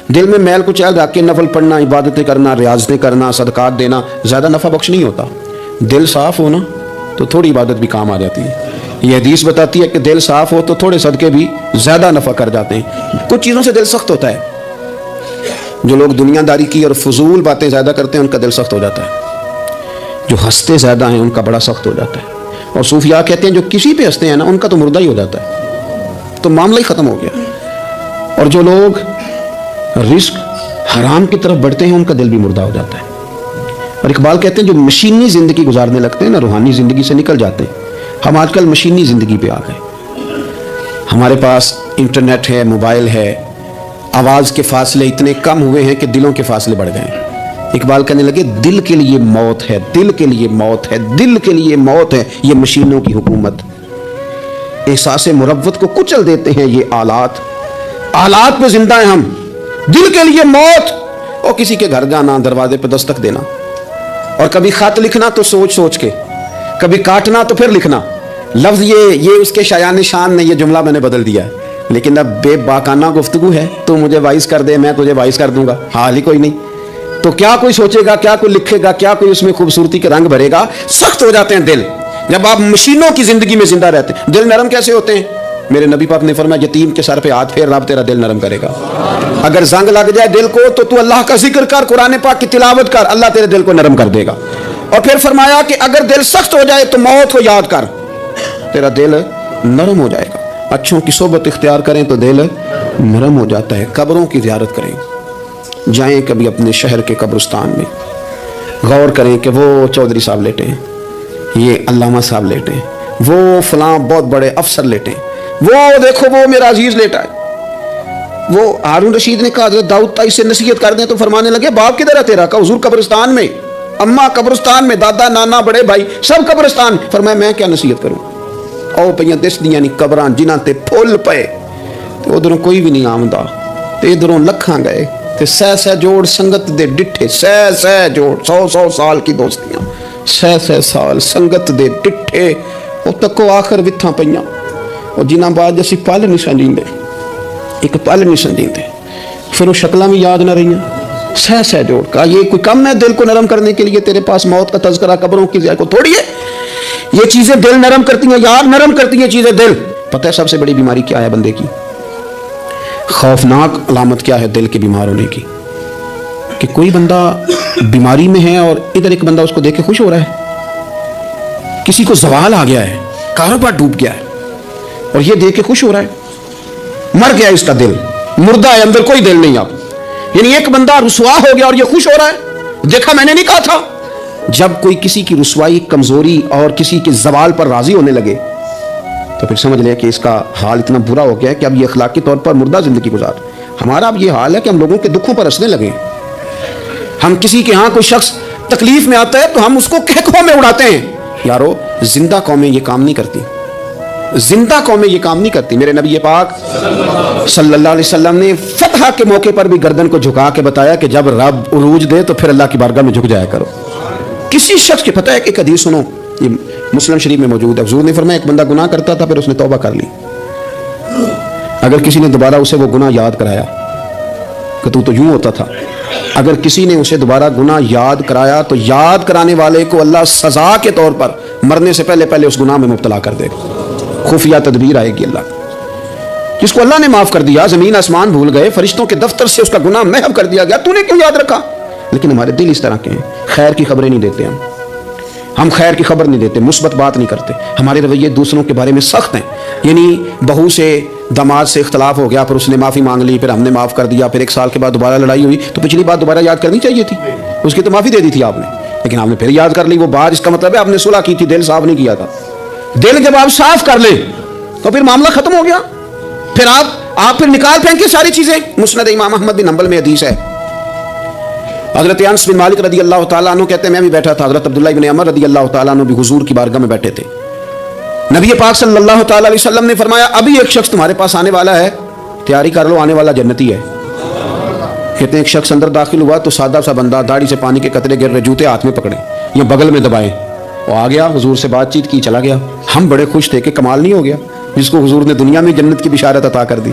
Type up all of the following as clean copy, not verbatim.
دل میں میل کچیل رکھ کے نفل پڑھنا، عبادتیں کرنا، ریاضتیں کرنا، صدقات دینا زیادہ نفع بخش نہیں ہوتا۔ دل صاف ہونا تو تھوڑی عبادت بھی کام آ جاتی ہے۔ یہ حدیث بتاتی ہے کہ دل صاف ہو تو تھوڑے صدقے بھی زیادہ نفع کر جاتے ہیں۔ کچھ چیزوں سے دل سخت ہوتا ہے، جو لوگ دنیا داری کی اور فضول باتیں زیادہ کرتے ہیں ان کا دل سخت ہو جاتا ہے، جو ہنستے زیادہ ہیں ان کا بڑا سخت ہو جاتا ہے، اور صوفیاء کہتے ہیں جو کسی پہ ہنستے ہیں نا ان کا تو مردہ ہی ہو جاتا ہے، تو معاملہ ہی ختم ہو گیا۔ اور جو لوگ رزق حرام کی طرف بڑھتے ہیں ان کا دل بھی مردہ ہو جاتا ہے۔ اور اقبال کہتے ہیں جو مشینی زندگی گزارنے لگتے ہیں نا روحانی زندگی سے نکل جاتے ہیں۔ ہم آج کل مشینی زندگی پہ آ گئے، ہمارے پاس انٹرنیٹ ہے، موبائل ہے، آواز کے فاصلے اتنے کم ہوئے ہیں کہ دلوں کے فاصلے بڑھ گئے ہیں۔ اقبال کہنے لگے دل کے لیے موت ہے، دل کے لیے موت ہے، دل کے لیے موت ہے یہ مشینوں کی حکومت۔ احساس مروت کو کچل دیتے ہیں یہ آلات پہ زندہ ہیں ہم۔ دل کے لیے موت، اور کسی کے گھر جانا، دروازے پہ دستک دینا، اور کبھی خط لکھنا تو سوچ سوچ کے، کبھی کاٹنا تو پھر لکھنا۔ لفظ یہ اس کے شایان شان نے یہ جملہ میں نے بدل دیا ہے، لیکن اب بے باکانہ گفتگو ہے، تو مجھے وائس کر دے میں تجھے وائس کر دوں گا، حال ہی کوئی نہیں، تو کیا کوئی سوچے گا، کیا کوئی لکھے گا، کیا کوئی اس میں خوبصورتی کے رنگ بھرے گا۔ سخت ہو جاتے ہیں دل جب آپ مشینوں کی زندگی میں زندہ رہتے ہیں۔ دل نرم کیسے ہوتے ہیں؟ میرے نبی پاک نے فرمایا یتیم کے سر پہ ہاتھ پھیر، رب تیرا دل نرم کرے گا۔ اگر زنگ لگ جائے دل کو تو اللہ کا ذکر کر، قرآن پاک کی تلاوت کر، اللہ تیرے دل کو نرم کر دے گا۔ اور پھر فرمایا کہ اگر دل سخت ہو جائے تو موت کو یاد کر، تیرا دل نرم ہو جائے گا۔ اچھوں کی صحبت اختیار کریں تو دل نرم ہو جاتا ہے۔ قبروں کی زیارت کریں، جائیں کبھی اپنے شہر کے قبرستان میں، غور کریں کہ وہ چودھری صاحب لیٹے ہیں، یہ علامہ صاحب لیٹے ہیں، وہ فلاں بہت بڑے افسر لیٹے ہیں، وہ دیکھو وہ میرا عزیز لیٹا ہے۔ وہ ہارون رشید نے کہا حضرت داؤد طائی سے نصیحت کر دیں، تو فرمانے لگے باپ کدھر ہے تیرا؟ کہا حضور قبرستان میں، اماں قبرستان میں، دادا نانا بڑے بھائی سب قبرستان۔ فرمایا میں کیا نصیحت کروں؟ او پئیاں دس دیاں نہیں قبراں جنہاں تے پھول پئے، تے ادھروں کوئی بھی نہیں آمدا، تے ادھروں لکھاں گئے، تے سہ جوڑ سنگت دے ڈٹھے، سہ جوڑ 100 سال کی دوستیاں، سہ سال سنگت دے ڈٹھے، او تکو آخر وتھاں پئیاں، اور جنہاں بعد اسی پل نہیں سمجھیندے، ایک پل نہیں سمجھیندے، پھر وہ شکلاں بھی یاد نہ رہیاں۔ سہ جوڑ کا یہ کوئی کم ہے دل کو نرم کرنے کے لیے؟ تیرے پاس موت کا تذکرہ قبروں کی زیارت کو تھوڑی ہے؟ یہ چیزیں دل نرم کرتی ہیں یار، نرم کرتی ہیں چیزیں دل۔ پتہ ہے سب سے بڑی بیماری کیا ہے بندے کی؟ خوفناک علامت کیا ہے دل کے بیمار ہونے کی؟ کہ کوئی بندہ بیماری میں ہے اور ادھر ایک بندہ اس کو دیکھ کے خوش ہو رہا ہے، کسی کو زوال آ گیا ہے، کاروبار ڈوب گیا ہے، اور یہ دیکھ کے خوش ہو رہا ہے، مر گیا اس کا دل، مردہ ہے، اندر کوئی دل نہیں۔ آپ یعنی ایک بندہ رسوا ہو گیا اور یہ خوش ہو رہا ہے، دیکھا میں نے نہیں کہا تھا۔ جب کوئی کسی کی رسوائی، کمزوری اور کسی کے زوال پر راضی ہونے لگے تو پھر سمجھ لے کہ اس کا حال اتنا برا ہو گیا ہے کہ اب یہ اخلاقی طور پر مردہ زندگی گزار۔ ہمارا اب یہ حال ہے کہ ہم لوگوں کے دکھوں پر ہنسنے لگے ہیں۔ ہم کسی کے ہاں کوئی شخص تکلیف میں آتا ہے تو ہم اس کو کہکھوں میں اڑاتے ہیں۔ یارو زندہ قومیں یہ کام نہیں کرتی، زندہ قومیں یہ کام نہیں کرتی۔ میرے نبی پاک صلی اللہ علیہ وسلم نے فتح کے موقع پر بھی گردن کو جھکا کے بتایا کہ جب رب عروج دے تو پھر اللہ کی بارگاہ میں جھک جایا کرو۔ کسی شخص کے پتہ ہے ایک حدیث سنو، یہ مسلم شریف میں موجود ہے، حضور نے فرمایا ایک بندہ گناہ کرتا تھا پھر اس نے توبہ کر لی، اگر کسی نے دوبارہ اسے وہ گناہ یاد کرایا کہ تو یوں ہوتا تھا، اگر کسی نے اسے دوبارہ گناہ یاد کرایا تو یاد کرانے والے کو اللہ سزا کے طور پر مرنے سے پہلے اس گناہ میں مبتلا کر دے گا۔ خفیہ تدبیر آئے گی اللہ، جس کو اللہ نے معاف کر دیا، زمین آسمان بھول گئے، فرشتوں کے دفتر سے اس کا گناہ محو کر دیا گیا، تو نے کیوں یاد رکھا؟ لیکن ہمارے دل اس طرح کے ہیں، خیر کی خبریں نہیں دیتے، ہم خیر کی خبر نہیں دیتے، مثبت بات نہیں کرتے، ہمارے رویے دوسروں کے بارے میں سخت ہیں۔ یعنی بہو سے داماد سے اختلاف ہو گیا، پھر اس نے معافی مانگ لی، پھر ہم نے معاف کر دیا، پھر 1 سال کے بعد دوبارہ لڑائی ہوئی تو پچھلی بات دوبارہ یاد کرنی چاہیے تھی، اس کی تو معافی دے دی تھی آپ نے، لیکن آپ نے پھر یاد کر لی وہ بات، اس کا مطلب ہے آپ نے صلح کی تھی، دل صاف نہیں کیا تھا۔ دل جب آپ صاف کر لیں تو پھر معاملہ ختم ہو گیا، پھر آپ پھر نکال پھینکے ساری چیزیں۔ مسند امام احمد بن حنبل میں حدیث ہے، حضرت انس بن مالک رضی اللہ تعالیٰ عنہ کہتے ہیں میں بھی بیٹھا تھا، حضرت عبداللہ بن عمر رضی اللہ تعالیٰ عنہ بھی حضور کی بارگاہ میں بیٹھے تھے، نبی پاک صلی اللہ تعالیٰ علیہ وسلم نے فرمایا ابھی ایک شخص تمہارے پاس آنے والا ہے، تیاری کر لو، آنے والا جنتی ہے۔ کہتے ہیں ایک شخص اندر داخل ہوا تو سادہ سا بندہ، داڑھی سے پانی کے قطرے گر رہے، جوتے ہاتھ میں پکڑے یا بغل میں دبائے، وہ آ گیا حضور سے بات چیت کی، چلا گیا۔ ہم بڑے خوش تھے کہ کمال نہیں ہو گیا جس کو حضور نے دنیا میں جنت کی بشارت عطا کر دی۔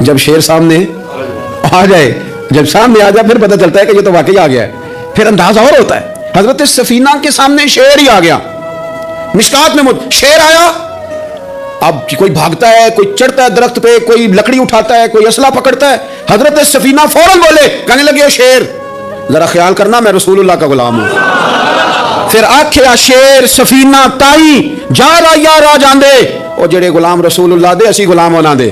جب شیر سامنے آ جائے، جب سامنے آ جائے پھر پتہ چلتا ہے کہ یہ تو واقعی آ گیا ہے، پھر اندازہ اور ہوتا ہے۔ حضرت سفینہ کے سامنے شیر ہی آ گیا، مشکات میں شیر آیا، اب کوئی بھاگتا ہے، کوئی چڑھتا ہے درخت پہ، کوئی لکڑی اٹھاتا ہے، کوئی اسلحہ پکڑتا ہے، حضرت سفینہ فوراً بولے، کہنے لگے شیر ذرا خیال کرنا میں رسول اللہ کا غلام ہوں۔ پھر آکھیا شیر سفینہ تائی جا رہا یا راہ جاندے، او جڑے غلام رسول اللہ دے اسی غلام ہونا دے۔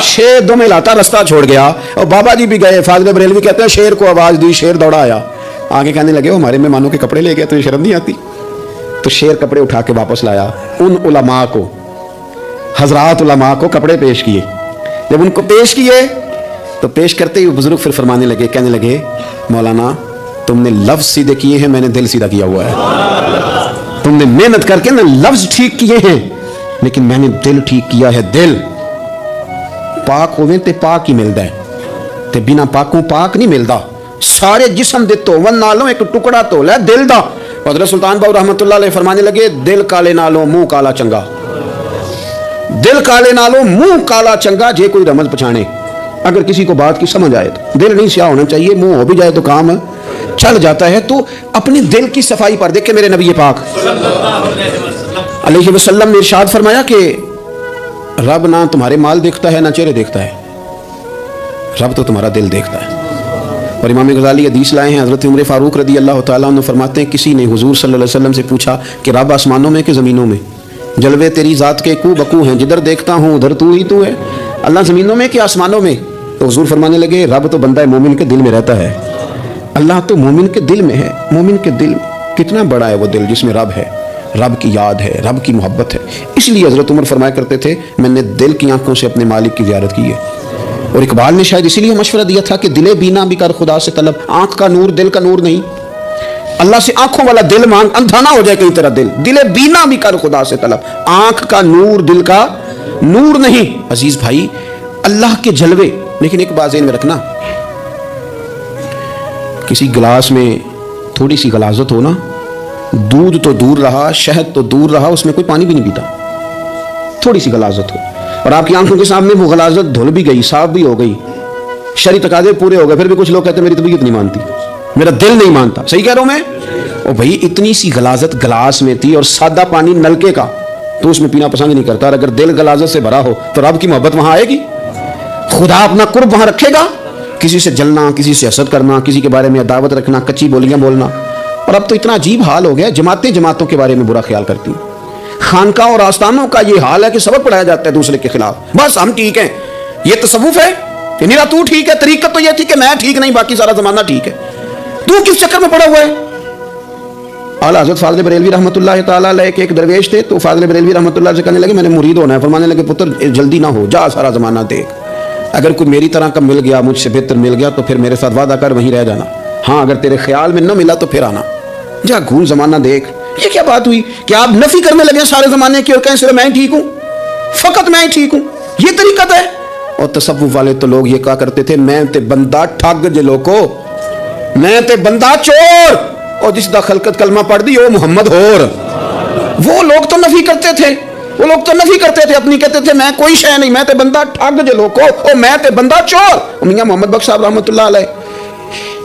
شیر دو میں لاتا رستہ چھوڑ گیا، اور بابا جی بھی گئے، فاضل بریلوی کہتے ہیں شیر کو آواز دی، شیر دوڑا آیا، آگے کہنے لگے وہ ہمارے مہمانوں کے کپڑے لے گئے، تو یہ شرم نہیں آتی؟ تو شیر کپڑے اٹھا کے واپس لایا، ان علماء کو، حضرات علماء کو کپڑے پیش کیے۔ جب ان کو پیش کیے تو پیش کرتے ہی بزرگ پھر فرمانے لگے، کہنے لگے مولانا تم نے لفظ سیدھے کیے ہیں، میں نے دل سیدھا کیا ہوا ہے۔ تم نے محنت کر کے نا لفظ ٹھیک کیے ہیں، لیکن میں نے دل ٹھیک کیا ہے۔ دل پاک ہوئے تے پاک ہی ملتا ہے، تے بنا پاکوں پاک نہیں ملتا۔ سارے جسم دے توون نالوں ایک ٹکڑا تول ہے دل دا۔ حضرت سلطان باؤ رحمۃ اللہ علیہ فرمانے لگے دل کالے نالوں منہ کالا چنگا، دل کالے نالوں منہ کالا چنگا، جے کوئی رمز پچھانے، اگر کسی کو بات کی سمجھ آئے تو دل نہیں سیاہ ہونا چاہیے، منہ ہو بھی جائے تو کام چل جاتا ہے۔ تو اپنے دل کی صفائی پر دیکھیں میرے نبی پاک علیہ وسلم نے ارشاد فرمایا کہ رب نہ تمہارے مال دیکھتا ہے نہ چہرے دیکھتا ہے، رب تو تمہارا دل دیکھتا ہے۔ اور امام غزالی حدیث لائے ہیں، حضرت عمر فاروق رضی اللہ تعالیٰ عنہ فرماتے ہیں کسی نے حضور صلی اللہ علیہ وسلم سے پوچھا کہ رب آسمانوں میں کہ زمینوں میں؟ جلوے تیری ذات کے کو بکو ہیں، جدھر دیکھتا ہوں ادھر تو ہی تو ہے۔ اللہ زمینوں میں کہ آسمانوں میں؟ تو حضور فرمانے لگے رب تو بندہ مومن کے دل میں رہتا ہے، اللہ تو مومن کے دل میں ہے۔ مومن کے دل کتنا بڑا ہے وہ دل جس میں رب ہے، رب کی یاد ہے، رب کی محبت ہے۔ اس لیے حضرت عمر فرمایا کرتے تھے میں نے دل کی آنکھوں سے اپنے مالک کی زیارت کی ہے۔ اور اقبال نے شاید اسی لیے مشورہ دیا تھا کہ دل بینا بھی کر خدا سے طلب، آنکھ کا نور دل کا نور نہیں، اللہ سے آنکھوں والا دل مانگ، اندھا نہ ہو جائے کئی طرح دل، دل بینا بھی کر خدا سے طلب، آنکھ کا نور دل کا نور نہیں۔ عزیز بھائی اللہ کے جلوے، لیکن ایک بات ذہن میں رکھنا، کسی گلاس میں تھوڑی سی غلاظت ہو نا، دودھ تو دور رہا، شہد تو دور رہا، اس میں کوئی پانی بھی نہیں پیتا، تھوڑی سی غلاظت ہو، اور آپ کی آنکھوں کے سامنے وہ غلاظت دھل بھی گئی، صاف بھی ہو گئی، شرعی تقاضے پورے ہو گئے، پھر بھی کچھ لوگ کہتے ہیں میری طبیعت نہیں مانتی، میرا دل نہیں مانتا۔ صحیح کہہ رہا ہوں میں؟ اور بھائی اتنی سی غلاظت گلاس میں تھی اور سادہ پانی نلکے کا، تو اس میں پینا پسند نہیں کرتا، اور اگر دل غلاظت سے بھرا ہو تو رب کی محبت وہاں آئے گی، خدا اپنا قرب وہاں رکھے گا۔ کسی سے جلنا، کسی سے حسد کرنا، کسی کے بارے میں عداوت رکھنا، کچی بولیاں بولنا، اور اب تو اتنا عجیب حال ہو گیا، جماعتیں جماعتوں کے بارے میں برا خیال کرتی ہیں، خانقاہ اور آستانوں کا یہ حال ہے کہ سبق پڑھایا جاتا ہے دوسرے کے خلاف، بس ہم ٹھیک ہیں، یہ تصوف ہے کہ میرا تو ٹھیک ہے، طریقت تو یہ تھی کہ میں ٹھیک نہیں باقی سارا زمانہ ٹھیک ہے، تو کس چکر میں پڑا ہوا ہے؟ اعلیٰ حضرت فاضل بریلوی رحمۃ اللہ تعالیٰ علیہ کے ایک درویش تھے، تو فاضل بریلوی رحمۃ اللہ سے کہنے لگے میں نے مرید ہونا ہے، فرمانے لگے پتر جلدی نہ ہو، جا سارا زمانہ دیکھ، اگر کوئی میری طرح کا مل گیا، مجھ سے بہتر مل گیا تو پھر میرے ساتھ وعدہ کر وہیں رہ جانا، ہاں اگر تیرے خیال میں نہ ملا تو پھر آنا، جا گھول زمانہ دیکھ۔ یہ کیا بات ہوئی کہ آپ نفی کرنے لگے سارے زمانے کی اور کہیں صرف میں ٹھیک ہوں، فقط میں ٹھیک ہوں، یہ طریقت ہے؟ اور تصوف والے تو لوگ یہ کہا کرتے تھے میں تے بندہ ٹھگ جے لوکو، میں تے بندہ چور، اور جس دا خلقت کلمہ پڑھ دی وہ محمد ہور۔ وہ لوگ تو نفی کرتے تھے، وہ لوگ تو نفی کرتے تھے اپنی، کہتے تھے میں کوئی شے نہیں، میں تے بندہ ٹھگ جے لوکو، اور میں تے بندہ چور۔ میاں محمد بخش صاحب رحمۃ اللہ علیہ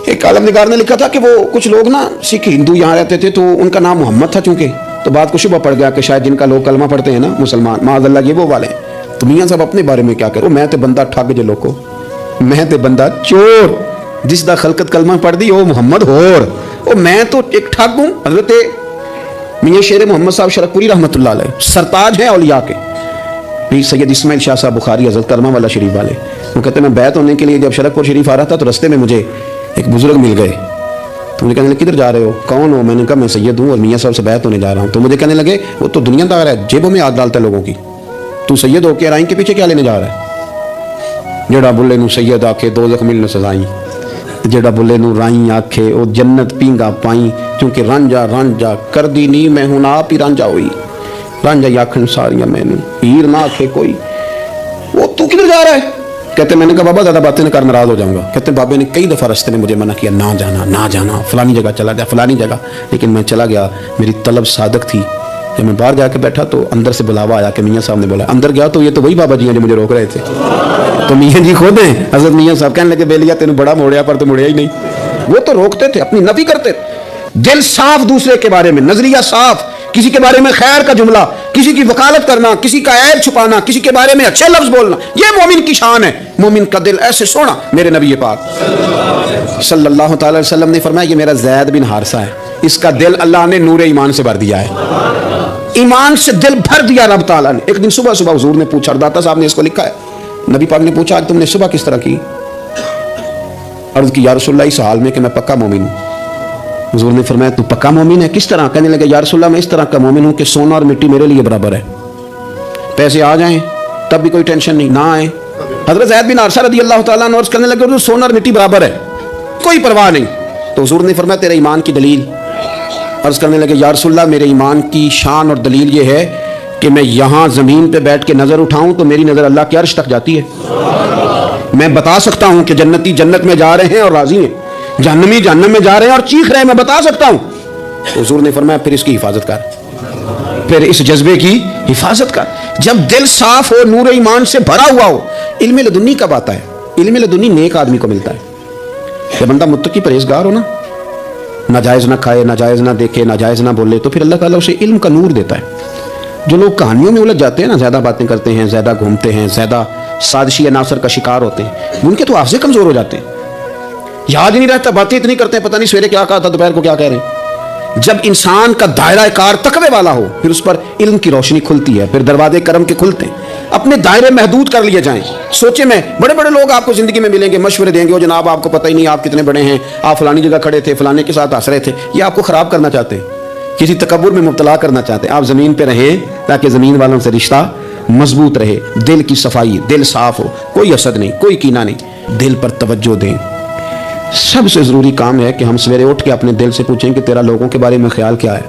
ایک عالم نگار نے لکھا تھا کہ وہ کچھ لوگ نا سکھ ہندو یہاں رہتے تھے، تو ان کا نام محمد تھا چونکہ، تو بات کو شبہ پڑ گیا کہ شاید جن کا لوگ کلمہ پڑھتے ہیں نا مسلمان، معاذ اللہ یہ وہ والے ہیں۔ تو میاں صاحب اپنے بارے میں کیا کرو، میں تے بندہ ٹھگ جے لوکو، میں تے بندہ چور، جس دا خلقت کلمہ پڑھ دی وہ محمد ہور، اور میں تو ایک ٹھگ ہوں۔ حضرت میاں شیر محمد صاحب شرک پوری رحمۃ اللہ علیہ سرتاج ہیں اولیاء کے، سید اسماعیل شاہ صاحب بخاری حضرت کرما والا شریف والے، وہ کہتے ہیں میں بیعت ہونے کے لیے جب شرک پور شریف آ رہا تھا تو رستے میں مجھے ایک بزرگ مل گئے، تو مجھے کہنے لگے کدھر جا رہے ہو، کون ہو؟ میں نے کہا میں سید ہوں اور میاں صاحب سے بیعت ہونے جا رہا ہوں۔ تو مجھے کہنے لگے وہ تو دنیا دار ہے، جیبوں میں ہاتھ ڈالتا ہے لوگوں کی، تو سید ہو کے رائیں کے پیچھے کیا لینے جا رہا ہے؟ جڑا بلے نو سید آکھے دوزخ ملنے سزائیں، جڑا بلے نو رائیں آکھے او جنت پینگا پائیں، کیونکہ رانجا رانجا کر دی نہیں میں ہوں آپ ہی رانجا ہوئی، رانجا یاکھن ساریاں میں نے ہیر نہ آکھے کوئی۔ وہ تو کدھر جا رہا ہے؟ کہتے میں نے کہا بابا زیادہ باتیں نہ کر، ناراض ہو جاؤں گا۔ کہتے بابے نے کئی دفعہ رستے میں مجھے منع کیا نہ جانا نہ جانا، فلانی جگہ چلا جا فلانی جگہ، لیکن میں چلا گیا، میری طلب صادق تھی، جب میں باہر جا کے بیٹھا تو اندر سے بلاوا آیا کہ میاں صاحب نے بولا. اندر گیا تو یہ تو وہی بابا جی ہیں جو مجھے روک رہے تھے. تو میاں جی خود ہیں حضرت میاں صاحب. کہنے لگے بیلیا تینوں بڑا موڑیا پر تو مڑیا ہی نہیں. وہ تو روکتے تھے, اپنی نفی کرتے تھے. دل صاف دوسرے کے بارے میں, نظریہ صاف, کسی کے بارے میں خیر کا جملہ, کسی کی وکالت کرنا, کسی کا عیب چھپانا, کسی کے بارے میں اچھے لفظ بولنا, یہ مومن کی شان ہے. مومن کا دل ایسے سونا. میرے نبی پاک صلی اللہ تعالی وسلم نے فرمایا یہ میرا زید بن حارثہ ہے, اس کا دل اللہ نے نور ایمان سے بھر دیا ہے. ایمان سے دل بھر دیا رب تعالیٰ نے. ایک دن صبح صبح حضور نے پوچھا, داتا صاحب نے اس کو لکھا ہے, نبی پاک نے پوچھا تم نے صبح کس طرح کی؟ عرض کی یا رسول اللہ اس حال میں کہ میں پکا مومن ہوں. حضور نے فرمایا تو پکا مومن ہے, کس طرح؟ کہنے لگے یا رسول اللہ میں اس طرح کا مومن ہوں کہ سونا اور مٹی میرے لیے برابر ہے, پیسے آ جائیں تب بھی کوئی ٹینشن نہیں, نہ آئے. حضرت زید بن حارثہ رضی اللہ تعالیٰ عنہ عرض کرنے لگے سونا اور مٹی برابر ہے, کوئی پرواہ نہیں. تو حضور نے فرمایا تیرے ایمان کی دلیل؟ عرض کرنے لگے یا رسول اللہ میرے ایمان کی شان اور دلیل یہ ہے کہ میں یہاں زمین پہ بیٹھ کے نظر اٹھاؤں تو میری نظر اللہ کے عرش تک جاتی ہے. میں بتا سکتا ہوں کہ جنتی جنت میں جا رہے ہیں اور راضی ہیں, جہنمی جہنم میں جا رہے ہیں اور چیخ رہے ہیں, میں بتا سکتا ہوں. تو حضور نے فرمایا پھر اس کی حفاظت کر, پھر اس جذبے کی حفاظت کر. جب دل صاف ہو, نور ایمان سے بھرا ہوا ہو, علم لدنی کب آتا ہے؟ علم لدنی نیک آدمی کو ملتا ہے. جب بندہ متقی پرہیزگار ہو نا, ناجائز نہ کھائے, ناجائز نہ دیکھے, ناجائز نہ بولے, تو پھر اللہ تعالیٰ اسے علم کا نور دیتا ہے. جو لوگ کہانیوں میں الجھ جاتے ہیں نا, زیادہ باتیں کرتے ہیں, زیادہ گھومتے ہیں, زیادہ سازشی عناصر کا شکار ہوتے ہیں, ان کے تو حافظے کمزور ہو جاتے ہیں, یاد ہی نہیں رہتا, باتیں اتنی کرتے ہیں پتہ نہیں سویرے کیا کہا تھا, دوپہر کو کیا کہہ رہے ہیں. جب انسان کا دائرہ کار تقوی والا ہو پھر اس پر علم کی روشنی کھلتی ہے, پھر دروازے کرم کے کھلتے ہیں. اپنے دائرے محدود کر لیے جائیں. سوچے میں بڑے بڑے لوگ آپ کو زندگی میں ملیں گے, مشورے دیں گے, وہ جناب آپ کو پتہ ہی نہیں آپ کتنے بڑے ہیں, آپ فلانی جگہ کھڑے تھے, فلانے کے ساتھ ہنس رہے تھے. یہ آپ کو خراب کرنا چاہتے ہیں, کسی تکبر میں مبتلا کرنا چاہتے ہیں. آپ زمین پہ رہیں تاکہ زمین والوں سے رشتہ مضبوط رہے. دل کی صفائی, دل صاف ہو, کوئی حسد نہیں, کوئی کینہ نہیں, دل پر توجہ دیں. سب سے ضروری کام ہے کہ ہم سویرے اٹھ کے اپنے دل سے پوچھیں کہ تیرا لوگوں کے بارے میں خیال کیا ہے.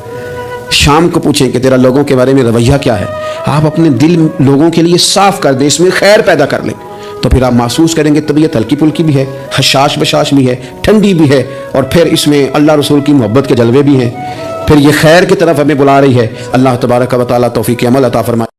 شام کو پوچھیں کہ تیرا لوگوں کے بارے میں رویہ کیا ہے. آپ اپنے دل لوگوں کے لیے صاف کر دیں, اس میں خیر پیدا کر لیں, تو پھر آپ محسوس کریں گے طبیعت ہلکی پھلکی بھی ہے, حشاش بشاش بھی ہے, ٹھنڈی بھی ہے, اور پھر اس میں اللہ رسول کی محبت کے جلوے بھی ہیں. پھر یہ خیر کی طرف ہمیں بلا رہی ہے. اللہ تبارک و تعالیٰ توفیق عمل عطا فرمائے.